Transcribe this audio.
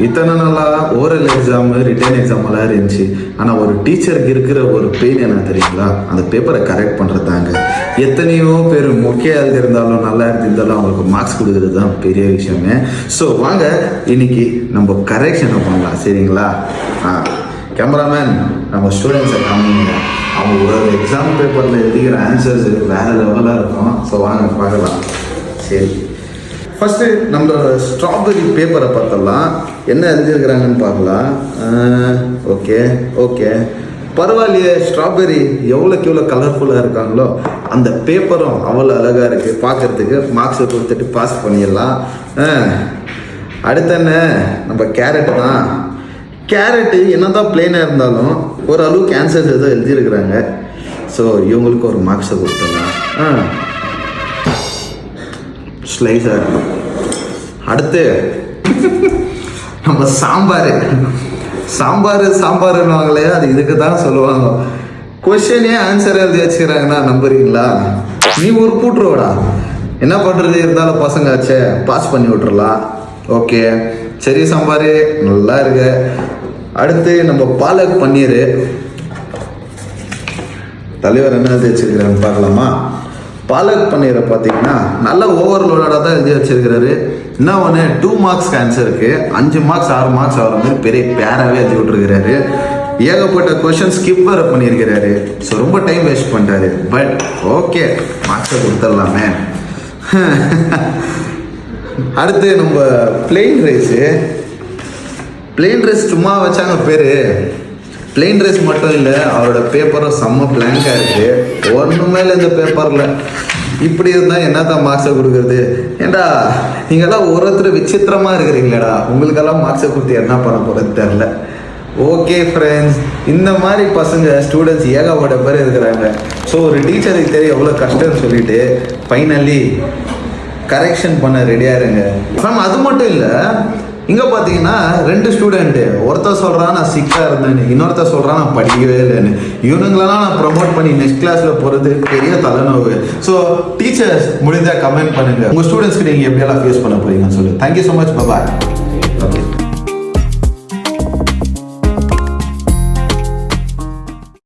இத்தனை நாளாக oral exam return எக்ஸாமெல்லாம் இருந்துச்சு. ஆனால் ஒரு டீச்சருக்கு இருக்கிற ஒரு பெயின் என்ன தெரியுங்களா? அந்த பேப்பரை கரெக்ட் பண்ணுறதாங்க. எத்தனையோ பேர் முக்கிய இருந்தாலும் நல்லா இருந்தாலும் அவங்களுக்கு மார்க்ஸ் கொடுக்குறது தான் பெரிய விஷயமே. ஸோ வாங்க இன்னைக்கு நம்ம கரெக்ஷனை பண்ணலாம், சரிங்களா? கேமராமேன் நம்ம ஸ்டூடெண்ட்ஸை காமிங்க. அவங்க ஒரு எக்ஸாம் பேப்பரில் எழுதிக்கிற ஆன்சர்ஸ் வேறு லெவலாக இருக்கும். ஸோ வாங்க பார்க்கலாம். சரி, ஃபஸ்ட்டு நம்மளோட ஸ்ட்ராபெரி பேப்பரை பார்த்தலாம், என்ன எழுதியிருக்கிறாங்கன்னு பார்க்கலாம். ஓகே பரவாயில்லையே, ஸ்ட்ராபெரி எவ்வளோக்கு எவ்வளோ கலர்ஃபுல்லாக இருக்காங்களோ அந்த பேப்பரும் அவ்வளோ அழகாக இருக்குது பார்க்குறதுக்கு. மார்க்ஸை கொடுத்துட்டு பாஸ் பண்ணிடலாம். அடுத்த என்ன, நம்ம கேரட் தான். கேரட்டு என்ன தான் பிளெயினாக இருந்தாலும் ஒரு அளவுக்கு ஆன்சர்ஸ் ஏதோ எழுதியிருக்கிறாங்க. ஸோ இவங்களுக்கு ஒரு மார்க்ஸை கொடுத்துடலாம். ஸ்லைஸாக இருக்கும். அடுத்து நம்ம சாம்பாருன்னுவாங்களே, அது இதுக்கு தான் சொல்லுவாங்க. கொஸ்டினே ஆன்சர் எழுதி வச்சுக்கிறாங்கன்னா நம்புறீங்களா? நீ ஒரு கூட்டுருவடா, என்ன பண்ணுறது, இருந்தாலும் பசங்க ஆச்சே, பாஸ் பண்ணி விட்டுறலாம். ஓகே சரி, சாம்பார் நல்லா இருக்கு. அடுத்து நம்ம பாலக் பன்னீர். தலைவர் என்ன எழுதி வச்சுருக்கிறான்னு பார்க்கலாமா? பாலக் பன்னீரை பார்த்தீங்கன்னா நல்லா ஓவர்லோடாக தான் எழுதி வச்சிருக்கிறாரு. என்ன ஒன்று, 2 மார்க்ஸ்க்கு ஆன்சருக்கு 5 மார்க்ஸ் 6 மார்க்ஸ் ஆகிற மாதிரி பெரிய பேராகவே எழுதி விட்டுருக்கிறாரு. ஏகப்பட்ட கொஷின் ஸ்கிப் வேறு பண்ணியிருக்கிறாரு. ஸோ ரொம்ப டைம் வேஸ்ட் பண்ணிட்டாரு. பட் ஓகே, மார்க்ஸை கொடுத்துடலாமே. அடுத்து நம்ம பிளெயின் ரைஸ் சும்மா வச்சாங்க பேர். பிளெயின் ரைஸ் மட்டும் இல்லை, அவரோட பேப்பரும் செம்ம பிளாங்காக இருக்குது. ஒன்றுமே இல்லை இந்த பேப்பரில். இப்படி இருந்தால் என்ன தான் மார்க்ஸை கொடுக்குறது? ஏண்டா நீங்கள்லாம் ஒருத்தர் விசித்திரமாக இருக்கிறீங்களேடா, உங்களுக்கெல்லாம் மார்க்ஸை கொடுத்து என்ன பண்ண போகிறது தெரில. ஓகே ஃப்ரெண்ட்ஸ், இந்த மாதிரி பசங்க ஸ்டூடெண்ட்ஸ் ஏகப்பட்ட பேர் இருக்கிறாங்க. ஸோ ஒரு டீச்சருக்கு தெரியும் எவ்வளோ கஷ்டம்னு சொல்லிட்டு ஃபைனலி கரெக்ஷன் பண்ண ரெடியாக இருங்க. அது மட்டும் இல்லை, இங்கே பார்த்தீங்கன்னா 2 ஸ்டூடெண்ட்டு, ஒருத்தர் சொல்கிறான் நான் சிக்காக இருந்தேன்னு, இன்னொருத்தர் சொல்கிறான் நான் படிக்கவே இல்லைன்னு. இவனுங்களெல்லாம் நான் ப்ரமோட் பண்ணி நெக்ஸ்ட் கிளாஸில் போகிறது பெரிய தலைநோவு. ஸோ டீச்சர்ஸ் முடிஞ்சால் கமெண்ட் பண்ணுங்கள், உங்கள் ஸ்டூடெண்ட்ஸ்க்கு நீங்கள் எப்படியெல்லாம் ஃபேஸ் பண்ண போறீங்கன்னு சொல்லி. தேங்க்யூ ஸோ மச், பாய். ஓகே.